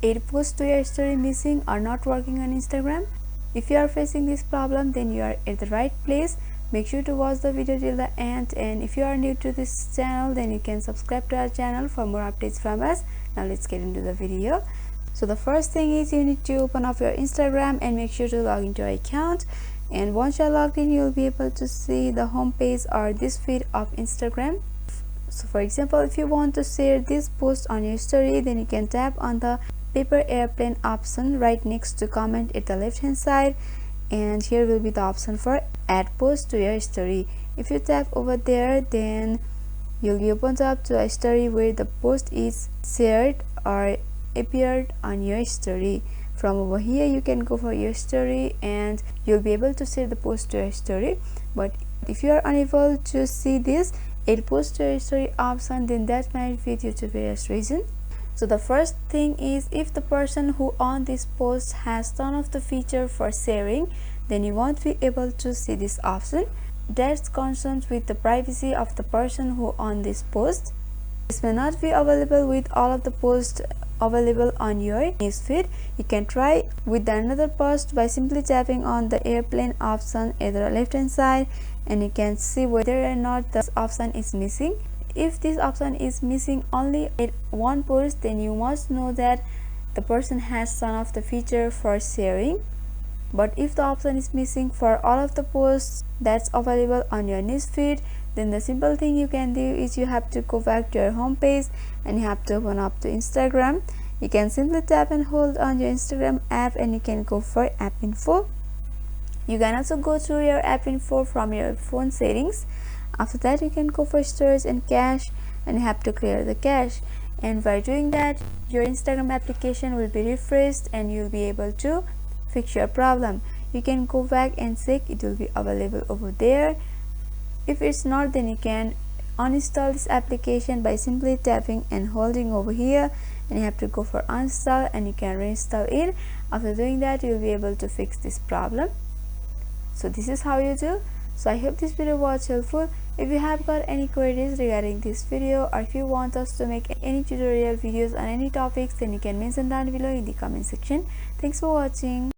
8 posts to your story missing or not working on Instagram? If you are facing this problem, then you are at the right place. Make sure to watch the video till the end, and if you are new to this channel, then you can subscribe to our channel for more updates from us. Now let's get into the video. So the first thing is you need to open up your Instagram and make sure to log into your account. And once you're logged in, you'll be able to see the home page or this feed of Instagram. So for example, if you want to share this post on your story, then you can tap on the paper airplane option right next to comment at the left hand side, and here will be the option for add post to your story. If you tap over there, then you'll be opened up to a story where the post is shared or appeared on your story. From over here you can go for your story and you'll be able to share the post to your story. But if you are unable to see this add post to your story option, then that might be due to various reasons. So the first thing is, if the person who on this post has turned off the feature for sharing, then you won't be able to see this option. That's concerned with the privacy of the person who on this post. This may not be available with all of the posts available on your newsfeed. You can try with another post by simply tapping on the airplane option at the left hand side, and you can see whether or not this option is missing. If this option is missing only at one post, then you must know that the person has turned off the feature for sharing. But if the option is missing for all of the posts that's available on your newsfeed, then the simple thing you can do is you have to go back to your home page and you have to open up the Instagram. You can simply tap and hold on your Instagram app and you can go for app info. You can also go through your app info from your phone settings. After that, you can go for storage and cache, and you have to clear the cache. And by doing that, your Instagram application will be refreshed and you'll be able to fix your problem. You can go back and check, it will be available over there. If it's not, then you can uninstall this application by simply tapping and holding over here, and you have to go for uninstall and you can reinstall it. After doing that, you'll be able to fix this problem. So this is how you do. So I hope this video was helpful. If you have got any queries regarding this video, or if you want us to make any tutorial videos on any topics, then you can mention down below in the comment section. Thanks for watching.